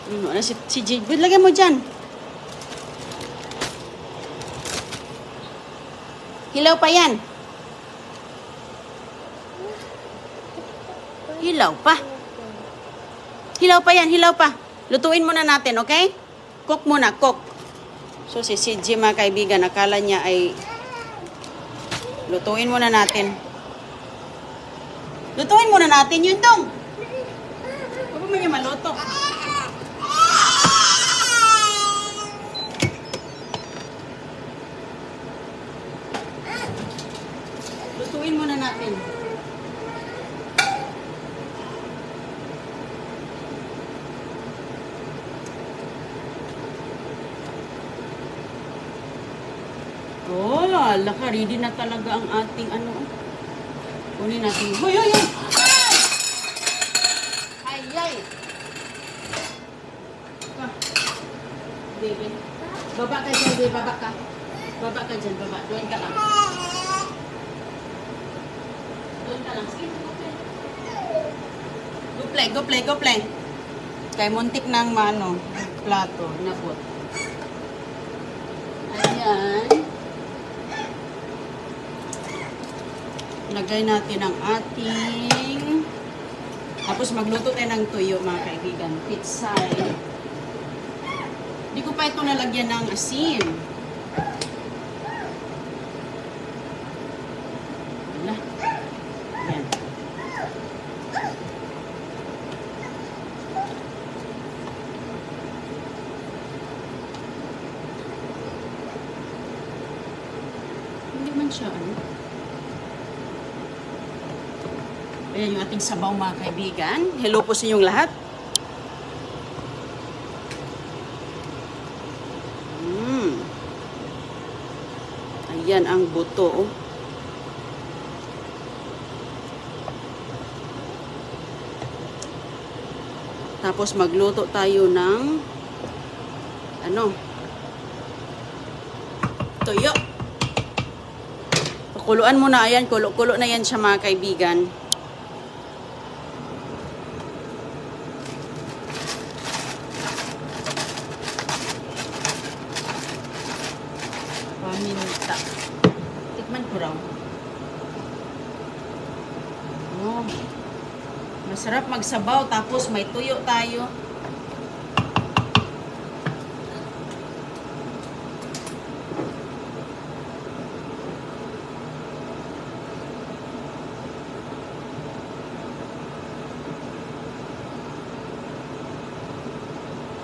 Ano si Jade? Lagyan mo dyan. Hilaw pa yan. Hilaw pa. Hilaw pa yan, hilaw pa. Lutuin muna natin, okay? Cook muna, cook. So, si CJ, mga kaibigan, akala niya ay lutuin muna natin. Lutuin muna natin yun dong. Huwag mo niya maluto. Lutuin muna natin. Oh, laka, ready na talaga ang ating ano. Kunin natin. Hoy, hoy, hoy! Ay, ay! Baby. Baba ka dyan, baby. Baba ka. Baba ka dyan, baba. Doon ka lang. Doon ka lang. Sige, go play. Go play, go play, go play. Kaya muntik ng mano, plato, napot. Ayan. Lagay natin ang ating... Tapos magluto tayo ng tuyo, mga kaibigan. Pitsay. Hindi ko pa ito nalagyan ng asin. Wala. Ayan. Hindi man siya, ano? Ayan yung ating sabaw, mga kaibigan. Hello po sa inyong lahat. Ayan ang buto. Tapos magluto tayo ng ano? Tuyo. Pakuluan muna. Ayan, kulo-kulo na yan siya, mga kaibigan. Paminta. Tikman ko raw. Oh. Masarap magsabaw tapos may tuyo tayo.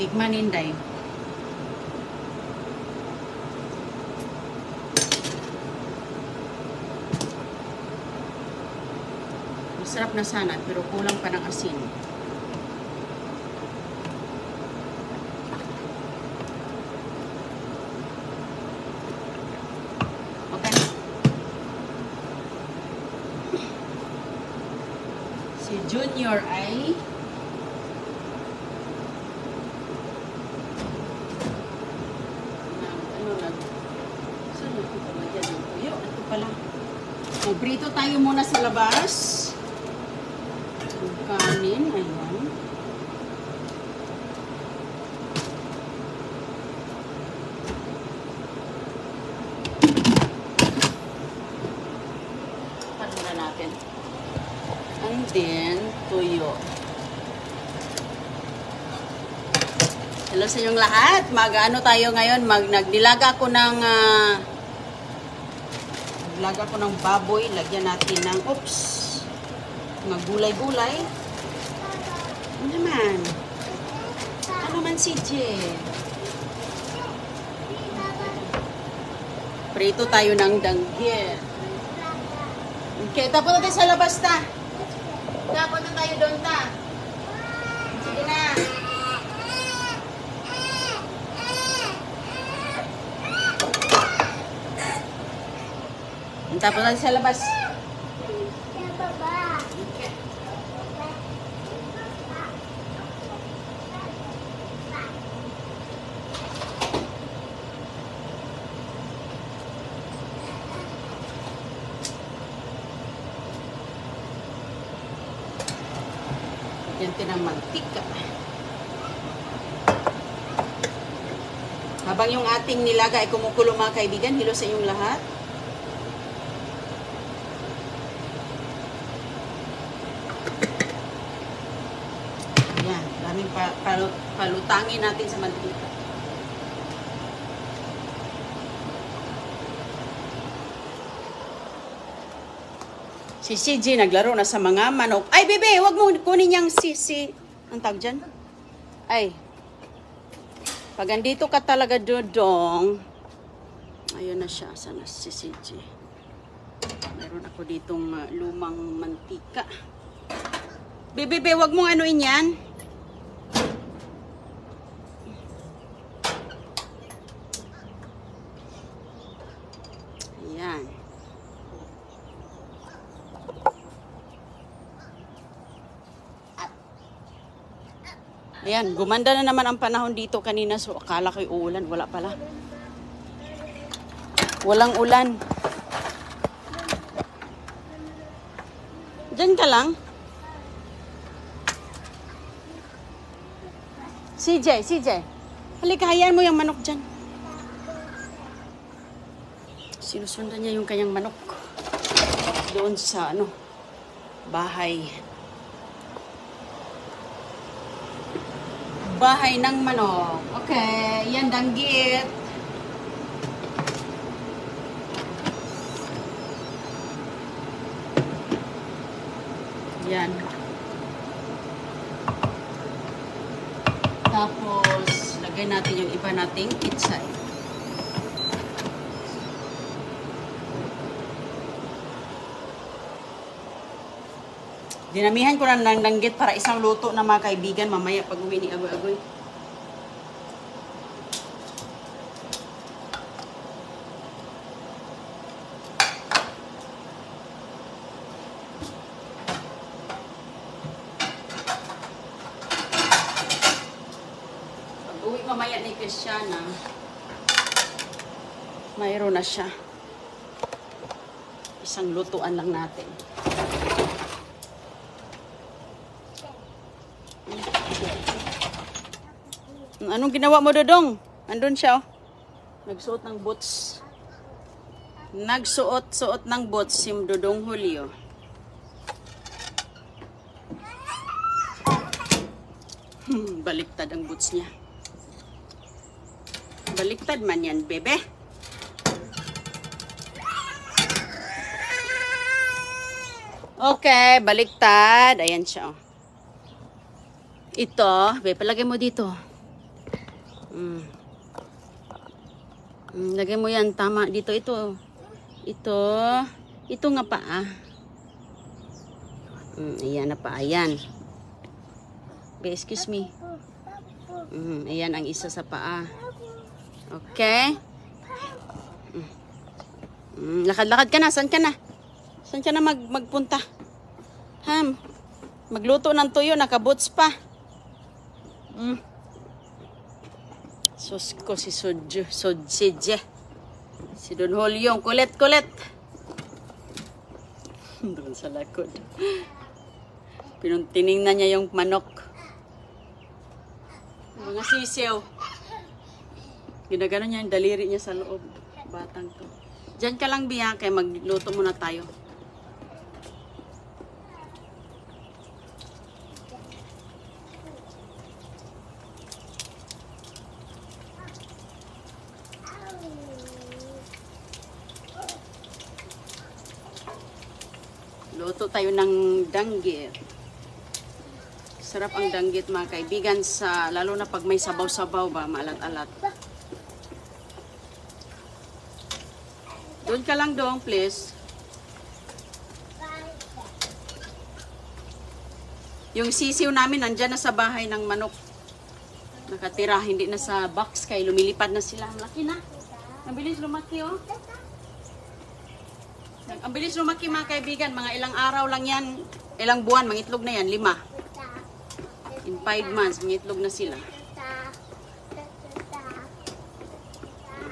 Tikman, Inday. Masarap na sana, pero kulang pa ng asin. Okay. Si Junior ay magprito tayo muna sa labas. Kanin, ayan. Panulan natin. And then, tuyo. Hello sa inyong lahat. Mag-ano tayo ngayon? Nagdilaga ko ng naglaga ko ng baboy. Lagyan natin ng, oops, mga gulay-gulay. Ano naman? Ano man si Jen? Prito tayo ng danggit. Okay, tapos natin sa labas ta. Tapos na tayo doon ta. Sige na. Tapos natin sa labas. Lagyan natin ng mantika. Habang yung ating nilaga ay kumukulo mga kaibigan, hilo sa inyong lahat. Yan, daming palutangin natin sa mantika. Si CJ naglaro na sa mga manok. Ay, bebe, wag mo kunin yung ang tawag dyan. Ay, pag andito ka talaga, Dodong, ayun na siya. Sana si CJ. Meron ako ditong lumang mantika. Bebe, wag mong anuin yan. Ayan. Ayan, gumanda na naman ang panahon dito kanina. So, akala ko'y uulan. Wala pala. Walang ulan. Diyan ka lang. CJ. Halika, hayaan mo yung manok dyan. Sinusundan niya yung kanyang manok. Doon sa, bahay. Bahay ng manok. Okay, yan danggit. Yan. Tapos, lagay natin yung iba nating pizza. Dinamihan ko na ng danggit para isang luto na mga kaibigan mamaya pag uwi ni Agoy-Agoy. Pag uwi mamaya ni Christiana, mayroon na siya. Isang lutuan lang natin. Anong ginawa mo, Dodong? Andun siya, oh. Nagsuot ng boots. Nagsuot ng boots si Dodong Julio. Baliktad ang boots niya. Baliktad man yan, bebe. Okay, baliktad. Ayan siya, oh. Ito, bebe, palagay mo dito. Lagay mo yan, tama. Dito, ito. Ito nga paa. Ayan na paa, ayan. Excuse me. Ayan ang isa sa paa. Okay. Lakad-lakad ka na. Saan ka na? Saan ka na magpunta? Magluto ng tuyo, nakaboots pa. Sus ko si Sodje. Si Don Julio, kulit. Doon sa lakod. Tiningnan niya yung manok. Mga sisiw. Ginagano niya yung daliri niya sa loob. Batang to. Diyan ka lang, Bia, kaya magluto muna tayo. Luto tayo ng danggit. Sarap ang danggit mga kaibigan, lalo na pag may sabaw-sabaw ba, maalat-alat. Doon ka lang doon, please. Yung sisiw namin nandyan na sa bahay ng manok. Nakatira, hindi na sa box kay lumilipad na sila. Laki na. Ang bilis lumaki, oh. Ang bilis lumaki mga kaibigan, mga ilang araw lang yan, ilang buwan, mangitlog na yan, 5. In 5 months, mangitlog na sila.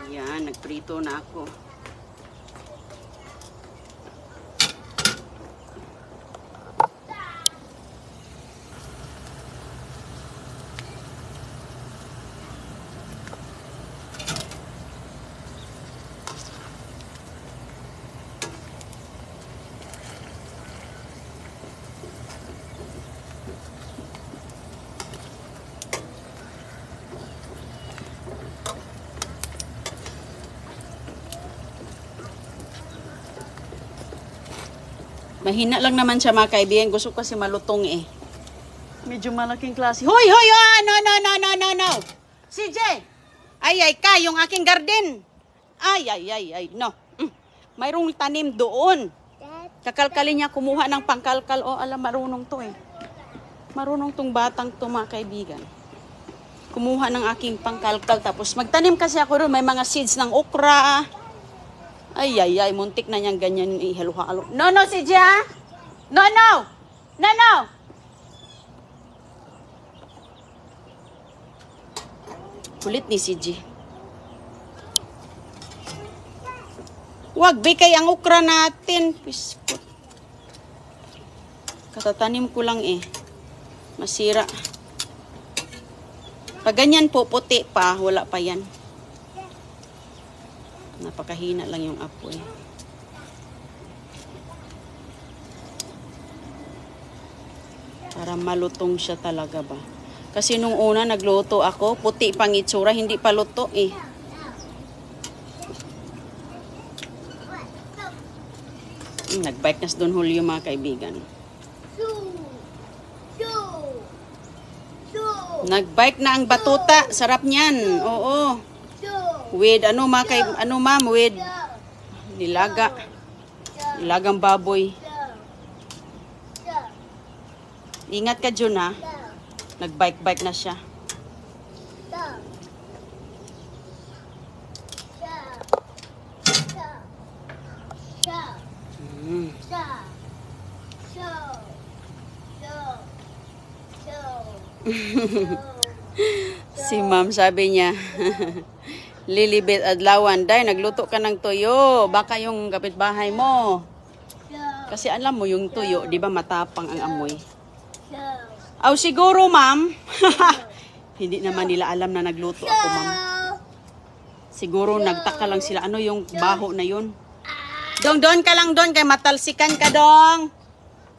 Ayan, nagprito na ako. Mahina lang naman siya mga kaibigan. Gusto ko kasi malutong eh. Medyo malaking klase. Hoy, hoy, oh! No, no, no, no, no, no. CJ! Ay, ay ka, yung aking garden. Ay, ay, ay, ay, no. Mayroong tanim doon. Kakalkalin niya kumuha ng pangkalkal. Oh, alam, marunong to eh. Marunong tong batang to mga kaibigan. Kumuha ng aking pangkalkal. Tapos magtanim kasi ako doon. May mga seeds ng okra. Ay, ay, ay. Muntik na niyang ganyan ihalo-halo. No, no, CJ ha? No, no. No, no. Kulit ni CJ. Wag, bikay ang okra natin. Piskot. Katatanim ko lang eh. Masira. Pag ganyan po, puti pa, wala pa yan. Napakahina lang yung apoy. Para malutong siya talaga ba. Kasi nung una nagluto ako, puti pang itsura, hindi pa luto eh. Nagbike nas doon Julio mga kaibigan. Nagbike na ang batuta. Sarap niyan. Oo. With ano ma'am, with nilaga. Nilagang baboy. Ingat ka dyan ha. Nagbike na siya. Si ma'am sabi niya, Lilibet Adlawan, day nagluto ka ng tuyo, baka yung kapitbahay mo. Kasi alam mo yung tuyo, di ba matapang ang amoy? Aw siguro ma'am. Hindi naman nila alam na nagluto ako ma'am. Siguro nagtaka lang sila, ano yung baho na yun? Dong, doon ka lang doon, kay matalsikan ka dong.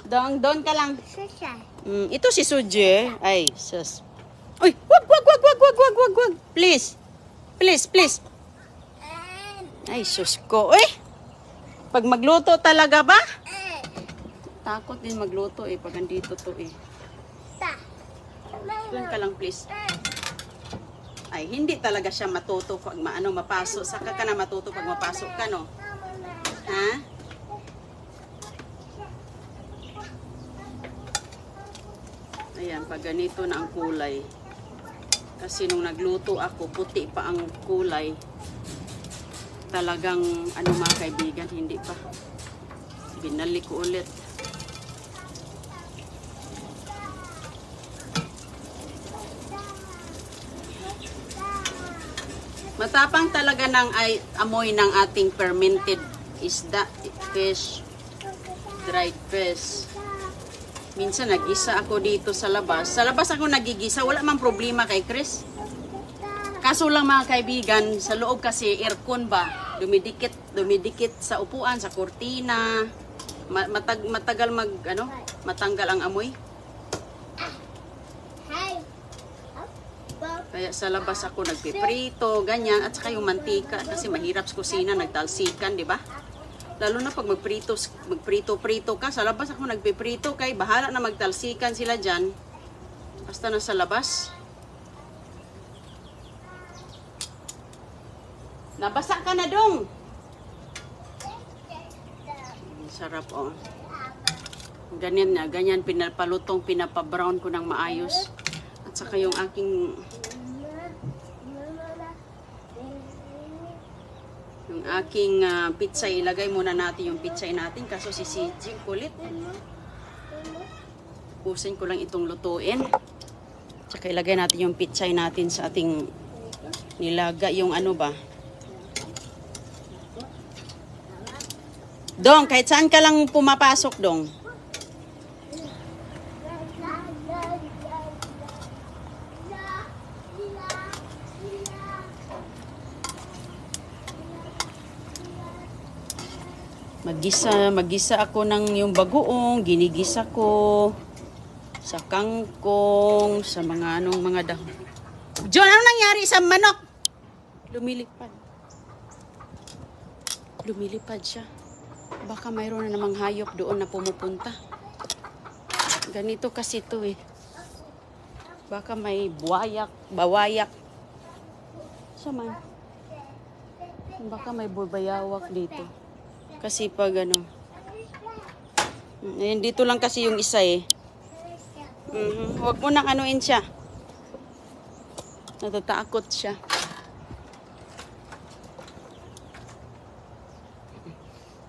Dong, doon ka lang. Ito si Suje. Ay, sus. Uy, wag. Please. Please. Ay, sus ko. Uy, pag magluto talaga ba? Takot din magluto eh, pag andito to eh. Doon ka lang, please. Ay, hindi talaga siya matuto pag mapasok. Saka ka na matuto pag mapasok ka, no? Ha? Ayan, pag ganito na ang kulay. Kasi nung nagluto ako, puti pa ang kulay. Talagang, mga kaibigan, hindi pa. Binalik ko ulit. Matapang talaga ng amoy ng ating fermented isda, fish, dried fish. Minsan nag-isa ako dito sa labas. Sa labas ako nagigisa, wala mang problema kay Chris. Kaso lang mga kaibigan, sa loob kasi aircon ba, dumidikit sa upuan, sa kurtina. Matagal matanggal ang amoy. Kaya sa labas ako nagpiprito, ganyan, at saka yung mantika kasi mahirap sa kusina, nagtalsikan, di ba? Lalo na pag magprito-prito ka, sa labas ako nagpiprito, kay bahala na magtalsikan sila dyan. Basta na sa labas. Nabasa ka na dong. Sarap oh. Ganyan pinapalutong, pinapa-brown ko ng maayos. At saka yung aking pizza, ilagay muna natin yung pizza natin kaso si CJ kulit. Pusin ko lang itong lutuin. Tsaka ilagay natin yung pizza natin sa ating nilaga, yung Dong, kahit saan ka lang pumapasok, Dong. Magisa ako ng yung bagoong, ginigisa ko sa kangkong, sa mga mga dahon. John, ano nangyari sa manok? Lumilipad siya. Baka mayroon na namang hayop doon na pumupunta. Ganito kasi to eh. Baka may bawayak. Saman. Baka may bayawak dito. Kasi pag ano. Dito lang kasi yung isa eh. Huwag mo nang anuin siya. Natatakot siya.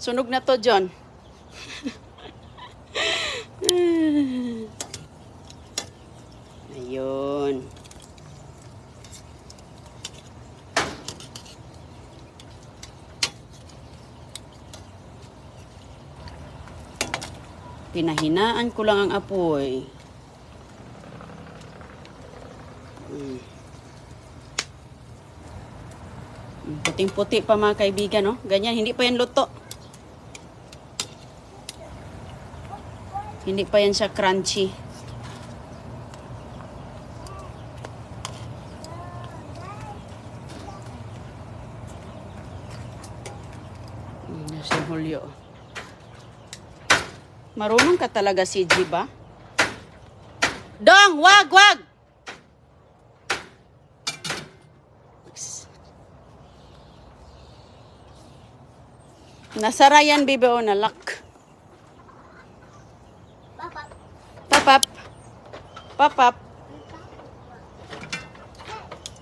Sunog na to, John. Ayun. Pinahinaan ko lang ang apoy. Puting-puti pa mga kaibigan, no? Ganyan, hindi pa yan luto. Hindi pa yan siya crunchy. Si Julio. Marunong ka talaga si G ba? Dong, wag! Nasara yan, bibi, o nalak.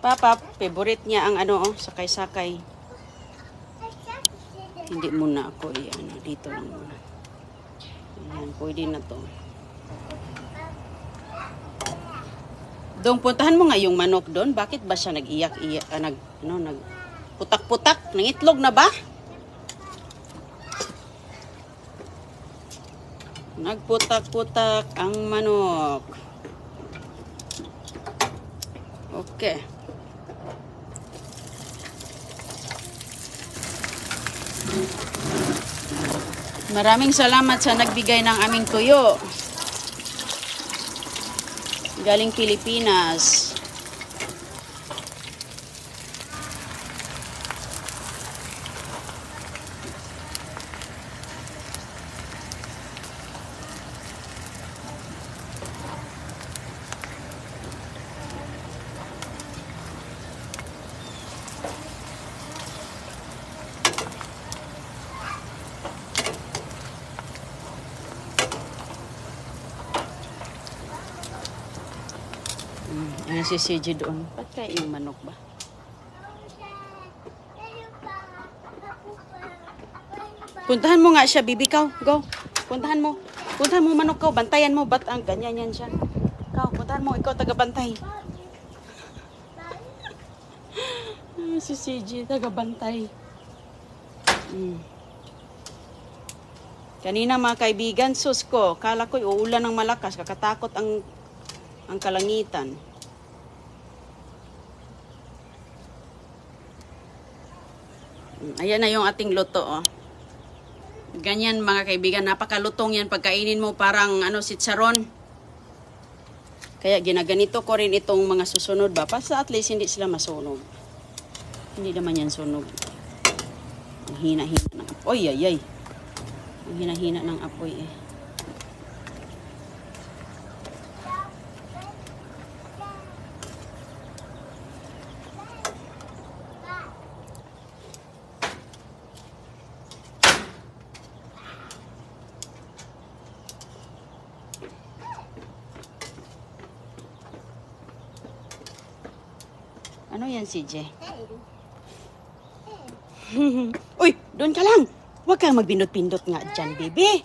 Papap. Favorite niya ang ano, oh, sakay-sakay. Hindi muna ako, ano, dito lang muna. Ayan, pwede na to. Dong, puntahan mo nga yung manok doon. Bakit ba siya nag-iyak-iyak, nagputak-putak? Nangitlog na ba? Nagputak-putak ang manok. Okay. Maraming salamat sa nagbigay ng aming tuyo. Galing Pilipinas. Ayan si CJ doon. Ba't kaya yung manok ba? Puntahan mo nga siya, bibi, kaw. Go. Puntahan mo. Puntahan mo manok, kaw. Bantayan mo. Ba't ang ganyan yan siya? Kaw, puntahan mo. Ikaw taga-bantay. Si CJ taga-bantay. Kanina mga kaibigan, sus ko. Kala ko'y uulan ng malakas. Kakatakot ang kalangitan. Ayan na yung ating luto, oh. Ganyan mga kaibigan, napakalutong yan. Pagkainin mo parang sitsaron. Kaya ginaganito ko rin itong mga susunod ba? Para at least hindi sila masunog. Hindi naman yan sunog. Ang hina-hina ng apoy. Ang hina-hina ng apoy eh. Ano yan, CJ? Uy, doon ka lang. Huwag kang magbindot-pindot nga dyan, baby.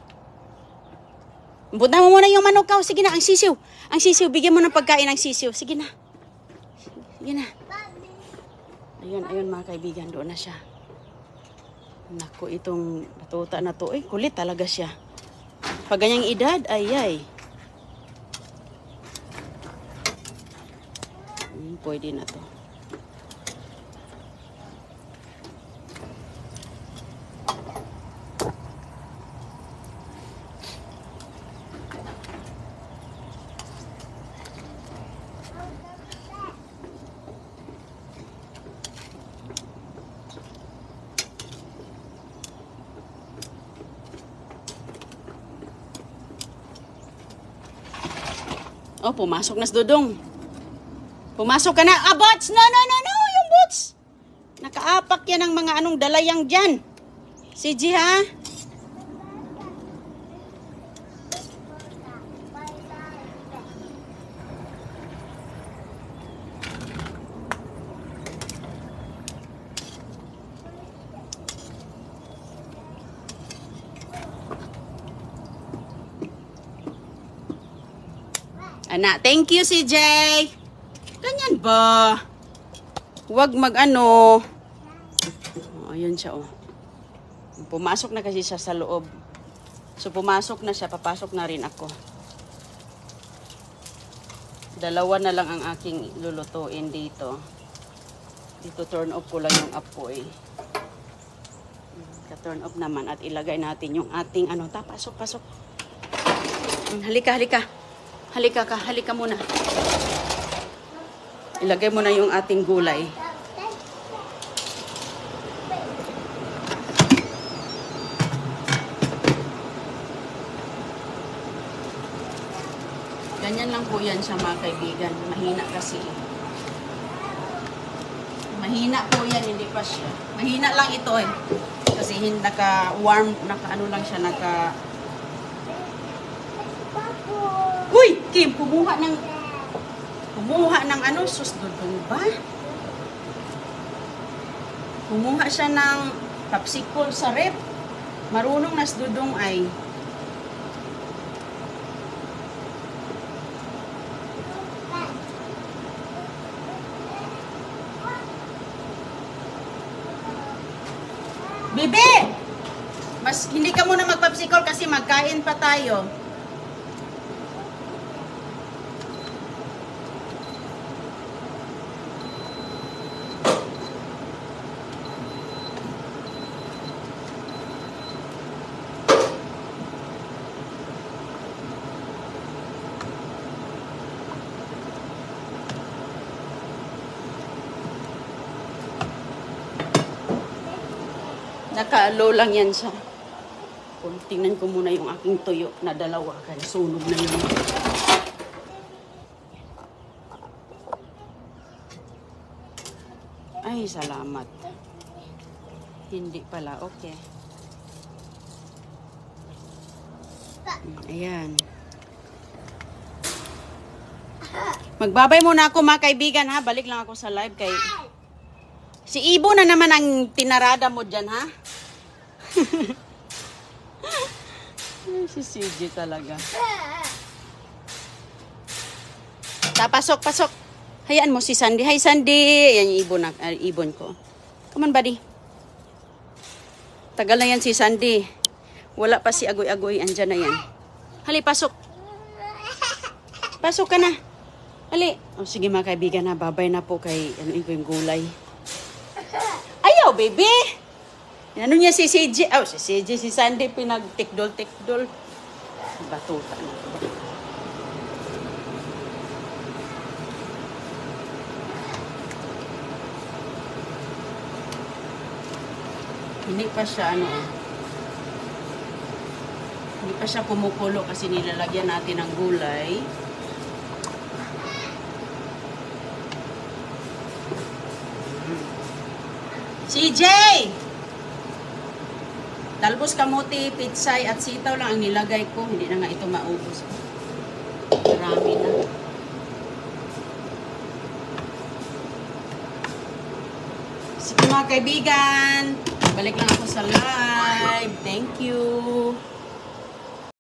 Punta mo muna yung manok, Sige na, ang sisiw. Ang sisiw, bigyan mo ng pagkain ng sisiw. Sige na. Sige na. Ayun mga kaibigan, doon na siya. Naku, itong batuta na to. Kulit talaga siya. Pag ganyang edad, ay. Pwede na to. Oh, pumasok na si Dudong. Pumasok ka na. Ah, bots! No, no, no, no! Yung bots! Nakaapak yan ng mga anong dalayang dyan. Si G, ha? Anak, thank you, CJ. Ganyan ba? Huwag mag-ano. Oh, ayun siya, oh. Pumasok na kasi siya sa loob. So, pumasok na siya. Papasok na rin ako. Dalawa na lang ang aking lulutuin dito. Dito, turn off ko lang yung apoy. Ka-turn off naman. At ilagay natin yung ating ano. Pasok, pasok. Halika, halika. Halika muna. Ilagay mo na yung ating gulay. Ganyan lang po yan siya mga kaibigan. Mahina kasi. Mahina po yan, hindi pa siya. Mahina lang ito eh. Kasi hindi naka-warm, naka-ano lang siya, Uy! Kim, kumuha ng ano, sus, Dudong ba? Kumuha siya ng popsicle sa rep. Marunong na si Dudong ay. Bibi! Mas hindi ka muna mag-popsicle kasi magkain pa tayo. Naka-low lang yan siya. Tingnan ko muna yung aking tuyo na dalawa. Kaya sunog na yun. Ay, salamat. Hindi pala. Okay. Ayan. Magbabay muna ako mga kaibigan ha. Balik lang ako sa live kay... Si Ibo na naman ang tinarada mo dyan, ha? Si CJ talaga. Pasok, pasok. Hayaan mo si Sandy. Hi, Sandy. Yan yung ibon ko. Come on, buddy. Tagal na yan si Sandy. Wala pa si Agoy-Agoy. Andyan na yan. Hali, pasok. Pasok ka na. Hali. Oh, sige mga kaibigan na. Babay na po kay anuin ko yung gulay. Ayaw, baby. Ano niya si CJ? Oh, si CJ, si Sandy, pinag-tikdol-tikdol. Batuta na. Hindi pa siya, hindi pa siya kumukulo kasi nilalagyan natin ng gulay. CJ! Talbos, kamote, pitsay at sitaw lang ang nilagay ko. Hindi na nga ito maubos. Marami na. Sige mga kaibigan, balik lang ako sa live. Thank you.